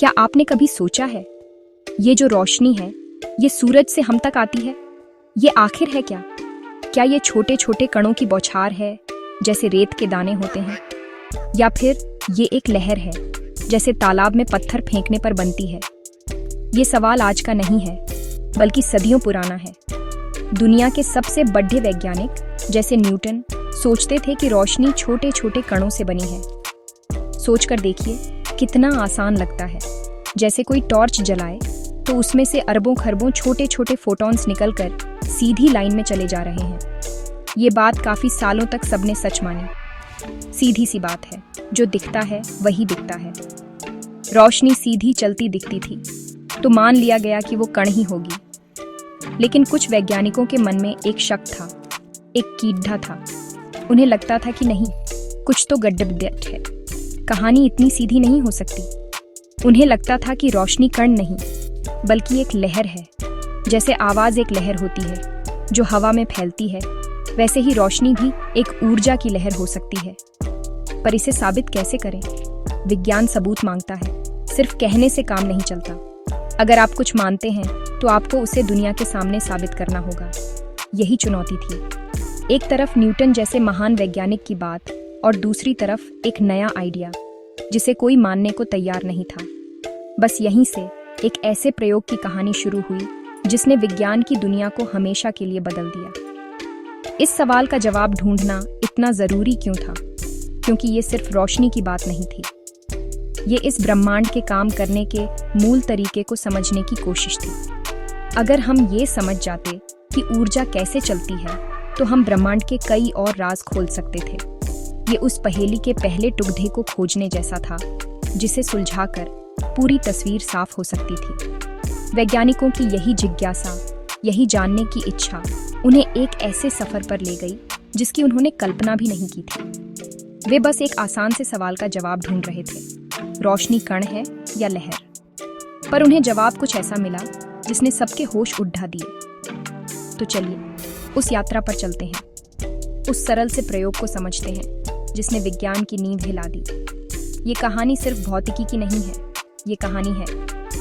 क्या आपने कभी सोचा है, ये जो रोशनी है, ये सूरज से हम तक आती है? ये आखिर है क्या? क्या ये छोटे छोटे कणों की बौछार है, जैसे रेत के दाने होते हैं? या फिर ये एक लहर है, जैसे तालाब में पत्थर फेंकने पर बनती है? ये सवाल आज का नहीं है, बल्कि सदियों पुराना है। दुनिया के सबसे बड़े वैज्ञानिक जैसे न्यूटन सोचते थे कि रोशनी छोटे छोटे कणों से बनी है। सोचकर देखिए, कितना आसान लगता है। जैसे कोई टॉर्च जलाए तो उसमें से अरबों खरबों छोटे छोटे फोटॉन्स निकलकर सीधी लाइन में चले जा रहे हैं। ये बात काफी सालों तक सबने सच मानी। सीधी सी बात है, जो दिखता है वही दिखता है। रोशनी सीधी चलती दिखती थी तो मान लिया गया कि वो कण ही होगी। लेकिन कुछ वैज्ञानिकों के मन में एक शक था, एक कीड़ा था। उन्हें लगता था कि नहीं, कुछ तो गड़बड़ है, कहानी इतनी सीधी नहीं हो सकती। उन्हें लगता था कि रोशनी कण नहीं, बल्कि एक लहर है। जैसे आवाज एक लहर होती है जो हवा में फैलती है, वैसे ही रोशनी भी एक ऊर्जा की लहर हो सकती है। पर इसे साबित कैसे करें? विज्ञान सबूत मांगता है, सिर्फ कहने से काम नहीं चलता। अगर आप कुछ मानते हैं तो आपको उसे दुनिया के सामने साबित करना होगा। यही चुनौती थी। एक तरफ न्यूटन जैसे महान वैज्ञानिक की बात, और दूसरी तरफ एक नया आइडिया जिसे कोई मानने को तैयार नहीं था। बस यहीं से एक ऐसे प्रयोग की कहानी शुरू हुई जिसने विज्ञान की दुनिया को हमेशा के लिए बदल दिया। इस सवाल का जवाब ढूंढना इतना जरूरी क्यों था? क्योंकि ये सिर्फ रोशनी की बात नहीं थी, ये इस ब्रह्मांड के काम करने के मूल तरीके को समझने की कोशिश थी। अगर हम ये समझ जाते कि ऊर्जा कैसे चलती है, तो हम ब्रह्मांड के कई और राज खोल सकते थे। ये उस पहेली के पहले टुकड़े को खोजने जैसा था, जिसे सुलझाकर पूरी तस्वीर साफ हो सकती थी। वैज्ञानिकों की यही जिज्ञासा, यही जानने की इच्छा उन्हें एक ऐसे सफर पर ले गई जिसकी उन्होंने कल्पना भी नहीं की थी। वे बस एक आसान से सवाल का जवाब ढूंढ रहे थे, रोशनी कण है या लहर? पर उन्हें जवाब कुछ ऐसा मिला जिसने सबके होश उड़ा दिए। तो चलिए उस यात्रा पर चलते हैं, उस सरल से प्रयोग को समझते हैं जिसने विज्ञान की नींव हिला दी। ये कहानी सिर्फ भौतिकी की नहीं है, ये कहानी है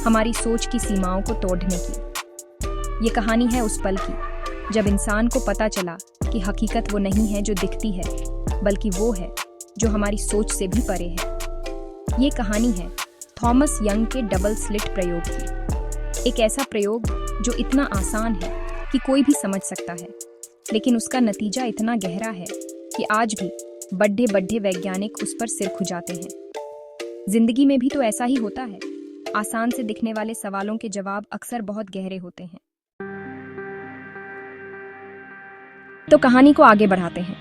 हमारी सोच की सीमाओं को तोड़ने की। ये कहानी है उस पल की जब इंसान को पता चला कि हकीकत वो नहीं है जो दिखती है, बल्कि वो है जो हमारी सोच से भी परे है। ये कहानी है थॉमस यंग के डबल स्लिट प्रयोग की। एक ऐसा प्रयोग जो इतना आसान है कि कोई भी समझ सकता है, लेकिन उसका नतीजा इतना गहरा है कि आज भी बड़े बड़े वैज्ञानिक उस पर सिर खुजाते हैं। जिंदगी में भी तो ऐसा ही होता है। आसान से दिखने वाले सवालों के जवाब अक्सर बहुत गहरे होते हैं। तो कहानी को आगे बढ़ाते हैं।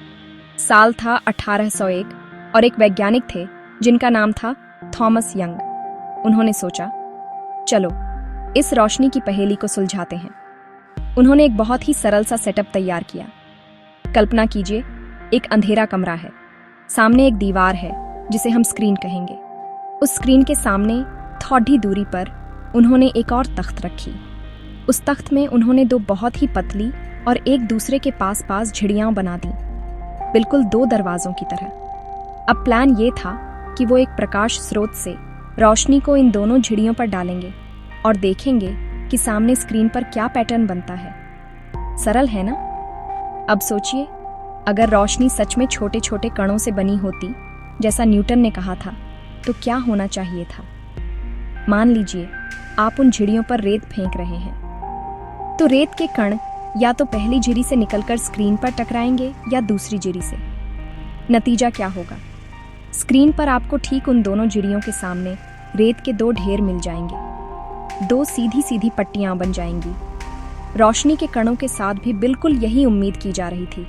साल था 1801 और एक वैज्ञानिक थे जिनका नाम था थॉमस यंग। उन्होंने सोचा, चलो इस रोशनी की पहेली को सुलझाते हैं। उन्होंने एक बहुत ही सरल सा सेटअप तैयार किया। कल्पना कीजिए, एक अंधेरा कमरा है, सामने एक दीवार है जिसे हम स्क्रीन कहेंगे। उस स्क्रीन के सामने थोड़ी दूरी पर उन्होंने एक और तख्त रखी। उस तख्त में उन्होंने दो बहुत ही पतली और एक दूसरे के पास पास झिड़ियां बना दी, बिल्कुल दो दरवाजों की तरह। अब प्लान ये था कि वो एक प्रकाश स्रोत से रोशनी को इन दोनों झिड़ियों पर डालेंगे और देखेंगे कि सामने स्क्रीन पर क्या पैटर्न बनता है। सरल है ना? अब सोचिए, अगर रोशनी सच में छोटे छोटे कणों से बनी होती, जैसा न्यूटन ने कहा था, तो क्या होना चाहिए था? मान लीजिए आप उन झिड़ियों पर रेत फेंक रहे हैं, तो रेत के कण या तो पहली झिरी से निकलकर स्क्रीन पर टकराएंगे या दूसरी झिरी से। नतीजा क्या होगा? स्क्रीन पर आपको ठीक उन दोनों झिड़ियों के सामने रेत के दो ढेर मिल जाएंगे, दो सीधी सीधी पट्टियां बन जाएंगी। रोशनी के कणों के साथ भी बिल्कुल यही उम्मीद की जा रही थी।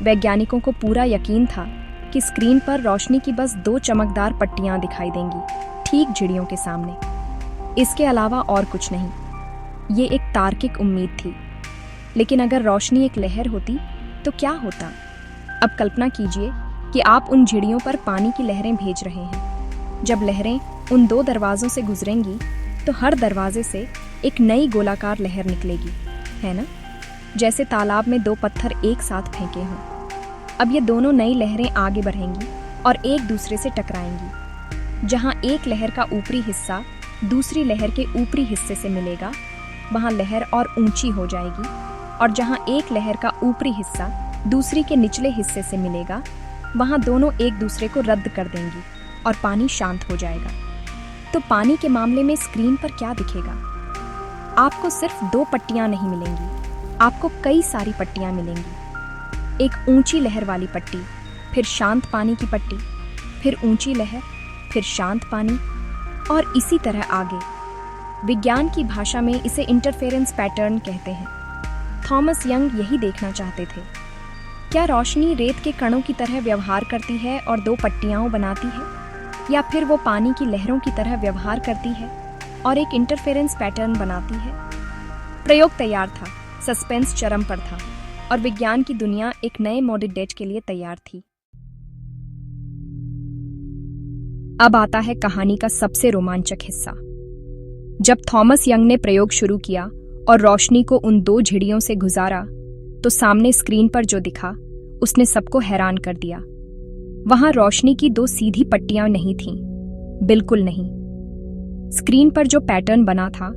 वैज्ञानिकों को पूरा यकीन था कि स्क्रीन पर रोशनी की बस दो चमकदार पट्टियां दिखाई देंगी, ठीक झिड़ियों के सामने। इसके अलावा और कुछ नहीं। ये एक तार्किक उम्मीद थी। लेकिन अगर रोशनी एक लहर होती तो क्या होता? अब कल्पना कीजिए कि आप उन झिड़ियों पर पानी की लहरें भेज रहे हैं। जब लहरें उन दो दरवाजों से गुजरेंगी तो हर दरवाजे से एक नई गोलाकार लहर निकलेगी, है ना? जैसे तालाब में दो पत्थर एक साथ फेंके हों। अब ये दोनों नई लहरें आगे बढ़ेंगी और एक दूसरे से टकराएंगी। जहां एक लहर का ऊपरी हिस्सा दूसरी लहर के ऊपरी हिस्से से मिलेगा, वहां लहर और ऊंची हो जाएगी, और जहां एक लहर का ऊपरी हिस्सा दूसरी के निचले हिस्से से मिलेगा, वहां दोनों एक दूसरे को रद्द कर देंगी और पानी शांत हो जाएगा। तो पानी के मामले में स्क्रीन पर क्या दिखेगा? आपको सिर्फ 2 पट्टियां नहीं मिलेंगी, आपको कई सारी पट्टियां मिलेंगी। एक ऊंची लहर वाली पट्टी, फिर शांत पानी की पट्टी, फिर ऊंची लहर, फिर शांत पानी, और इसी तरह आगे। विज्ञान की भाषा में इसे इंटरफेरेंस पैटर्न कहते हैं। थॉमस यंग यही देखना चाहते थे। क्या रोशनी रेत के कणों की तरह व्यवहार करती है और 2 पट्टियां बनाती है, या फिर वो पानी की लहरों की तरह व्यवहार करती है और एक इंटरफेरेंस पैटर्न बनाती है? प्रयोग तैयार था, सस्पेंस चरम पर था, और विज्ञान की दुनिया एक नए मॉडर्न डेट के लिए तैयार थी। अब आता है कहानी का सबसे रोमांचक हिस्सा। जब थॉमस यंग ने प्रयोग शुरू किया और रोशनी को उन 2 झिड़ियों से गुजारा, तो सामने स्क्रीन पर जो दिखा उसने सबको हैरान कर दिया। वहां रोशनी की 2 सीधी पट्टियां नहीं थीं, बिल्कुल नहीं। स्क्रीन पर जो पैटर्न बना था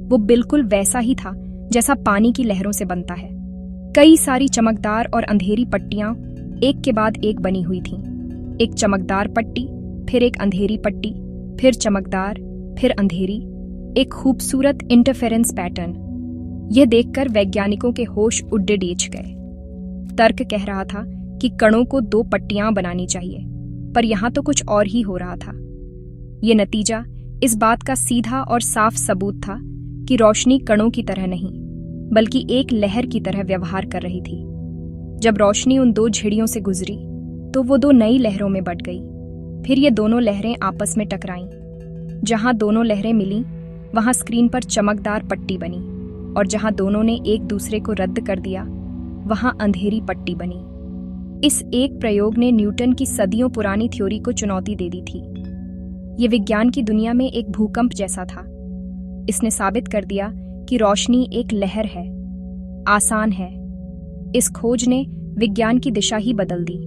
वो बिल्कुल वैसा ही था जैसा पानी की लहरों से बनता है। कई सारी चमकदार और अंधेरी पट्टियां एक के बाद एक बनी हुई थीं। एक चमकदार पट्टी, फिर एक अंधेरी पट्टी, फिर चमकदार, फिर अंधेरी। एक खूबसूरत इंटरफेरेंस पैटर्न। यह देखकर वैज्ञानिकों के होश उड्डीच गए। तर्क कह रहा था कि कणों को 2 पट्टियां बनानी चाहिए, पर यहां तो कुछ और ही हो रहा था। यह नतीजा इस बात का सीधा और साफ सबूत था कि रोशनी कणों की तरह नहीं, बल्कि एक लहर की तरह व्यवहार कर रही थी। जब रोशनी उन 2 झिड़ियों से गुजरी, तो वो 2 नई लहरों में बट गई। फिर ये दोनों लहरें आपस में टकराईं। जहां दोनों लहरें मिलीं, वहां स्क्रीन पर चमकदार पट्टी बनी, और जहां दोनों ने एक दूसरे को रद्द कर दिया, वहां अंधेरी पट्टी बनी। इस एक प्रयोग ने न्यूटन की सदियों पुरानी थ्योरी को चुनौती दे दी थी। ये विज्ञान की दुनिया में एक भूकंप जैसा था। इसने साबित कर दिया कि रोशनी एक लहर है, आसान है। इस खोज ने विज्ञान की दिशा ही बदल दी।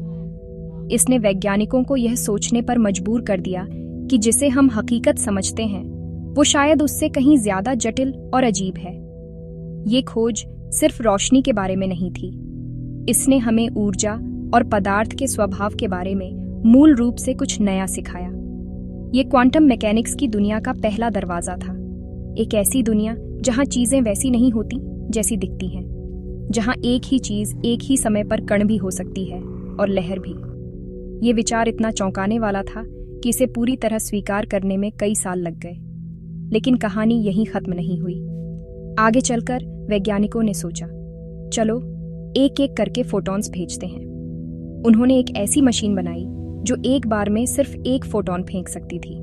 इसने वैज्ञानिकों को यह सोचने पर मजबूर कर दिया कि जिसे हम हकीकत समझते हैं, वो शायद उससे कहीं ज्यादा जटिल और अजीब है। ये खोज सिर्फ रोशनी के बारे में नहीं थी, इसने हमें ऊर्जा और पदार्थ के स्वभाव के बारे में मूल रूप से कुछ नया सिखाया। ये क्वांटम मैकेनिक्स की दुनिया का पहला दरवाजा था। एक ऐसी दुनिया जहां चीजें वैसी नहीं होती जैसी दिखती हैं, जहां एक ही चीज एक ही समय पर कण भी हो सकती है और लहर भी। ये विचार इतना चौंकाने वाला था कि इसे पूरी तरह स्वीकार करने में कई साल लग गए। लेकिन कहानी यहीं खत्म नहीं हुई। आगे चलकर वैज्ञानिकों ने सोचा, चलो एक एक करके फोटॉन्स भेजते हैं। उन्होंने एक ऐसी मशीन बनाई जो एक बार में सिर्फ 1 फोटॉन फेंक सकती थी।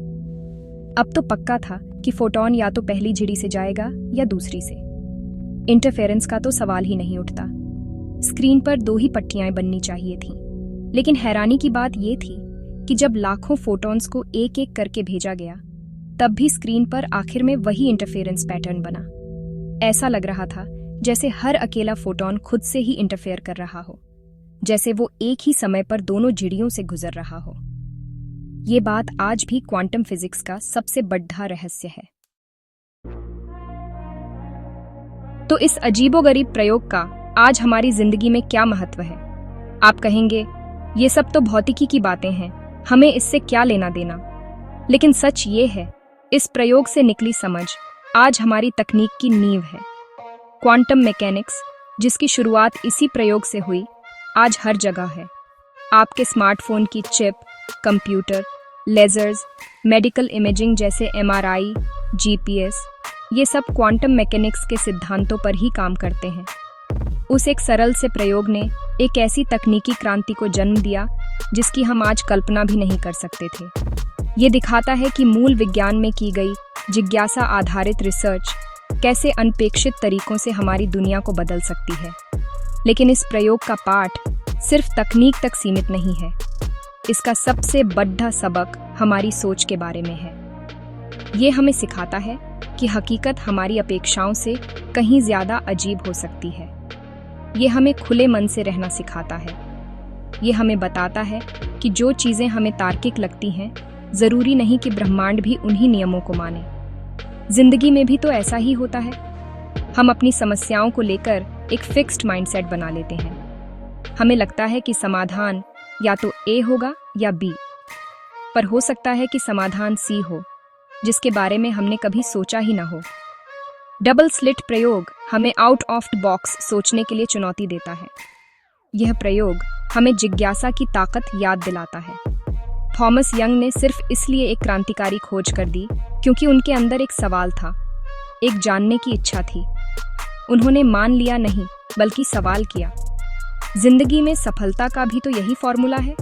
अब तो पक्का था कि फोटॉन या तो पहली झिड़ी से जाएगा या दूसरी से। इंटरफेरेंस का तो सवाल ही नहीं उठता। स्क्रीन पर 2 ही पट्टियां बननी चाहिए थीं। लेकिन हैरानी की बात यह थी कि जब लाखों फोटॉन्स को एक एक करके भेजा गया, तब भी स्क्रीन पर आखिर में वही इंटरफेरेंस पैटर्न बना। ऐसा लग रहा था जैसे हर अकेला फोटॉन खुद से ही इंटरफेयर कर रहा हो, जैसे वो एक ही समय पर दोनों झिड़ियों से गुजर रहा हो। ये बात आज भी क्वांटम फिजिक्स का सबसे बड़ा रहस्य है। तो इस अजीबोगरीब प्रयोग का आज हमारी जिंदगी में क्या महत्व है? आप कहेंगे, ये सब तो भौतिकी की बातें हैं, हमें इससे क्या लेना देना। लेकिन सच ये है, इस प्रयोग से निकली समझ आज हमारी तकनीक की नींव है। क्वांटम मैकेनिक्स, जिसकी शुरुआत इसी प्रयोग से हुई, आज हर जगह है। आपके स्मार्टफोन की chip, computer, lasers, medical imaging जैसे MRI, GPS, ये सब क्वांटम मैकेनिक्स के सिद्धांतों पर ही काम करते हैं। उस एक सरल से प्रयोग ने एक ऐसी तकनीकी क्रांति को जन्म दिया जिसकी हम आज कल्पना भी नहीं कर सकते थे। ये दिखाता है कि मूल विज्ञान में की गई जिज्ञासा आधारित रिसर्च कैसे अनपेक्षित तरीकों से हमारी दुनिया को बदल सकती है। लेकिन इस प्रयोग का पाठ सिर्फ तकनीक तक सीमित नहीं है। इसका सबसे बड़ा सबक हमारी सोच के बारे में है। ये हमें सिखाता है कि हकीकत हमारी अपेक्षाओं से कहीं ज्यादा अजीब हो सकती है। ये हमें खुले मन से रहना सिखाता है। ये हमें बताता है कि जो चीजें हमें तार्किक लगती हैं, जरूरी नहीं कि ब्रह्मांड भी उन्हीं नियमों को माने। जिंदगी में भी तो ऐसा ही होता है। हम अपनी समस्याओं को लेकर एक फिक्स्ड माइंडसेट बना लेते हैं। हमें लगता है कि समाधान या तो ए होगा या बी, पर हो सकता है कि समाधान सी हो, जिसके बारे में हमने कभी सोचा ही ना हो। डबल स्लिट प्रयोग हमें आउट ऑफ द बॉक्स सोचने के लिए चुनौती देता है। यह प्रयोग हमें जिज्ञासा की ताकत याद दिलाता है। थॉमस यंग ने सिर्फ इसलिए एक क्रांतिकारी खोज कर दी क्योंकि उनके अंदर एक सवाल था, एक जानने की इच्छा थी। उन्होंने मान लिया नहीं, बल्कि सवाल किया। जिंदगी में सफलता का भी तो यही फॉर्मूला है।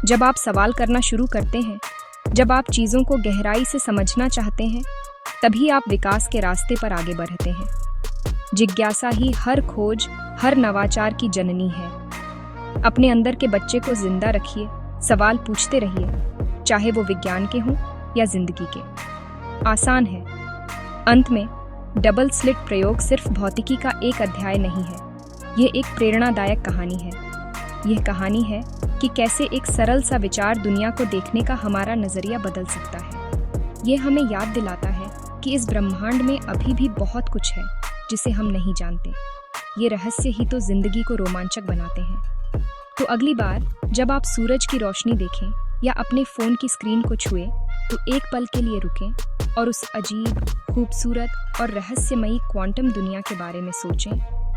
जब आप सवाल करना शुरू करते हैं, जब आप चीज़ों को गहराई से समझना चाहते हैं, तभी आप विकास के रास्ते पर आगे बढ़ते हैं। जिज्ञासा ही हर खोज, हर नवाचार की जननी है। अपने अंदर के बच्चे को जिंदा रखिए, सवाल पूछते रहिए, चाहे वो विज्ञान के हों या जिंदगी के। आसान है। अंत में डबल स्लिट प्रयोग सिर्फ भौतिकी का एक अध्याय नहीं है, यह एक प्रेरणादायक कहानी है। यह कहानी है कि कैसे एक सरल सा विचार दुनिया को देखने का हमारा नजरिया बदल सकता है। यह हमें याद दिलाता है कि इस ब्रह्मांड में अभी भी बहुत कुछ है जिसे हम नहीं जानते। ये रहस्य ही तो जिंदगी को रोमांचक बनाते हैं। तो अगली बार जब आप सूरज की रोशनी देखें या अपने फोन की स्क्रीन को छुएं, तो एक पल के लिए रुकें और उस अजीब, खूबसूरत और रहस्यमयी क्वांटम दुनिया के बारे में सोचें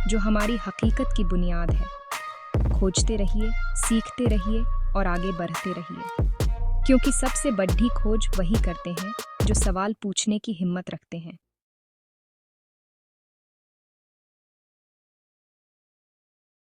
जो हमारी हकीकत की बुनियाद है। खोजते रहिए, सीखते रहिए और आगे बढ़ते रहिए, क्योंकि सबसे बड़ी खोज वही करते हैं जो सवाल पूछने की हिम्मत रखते हैं।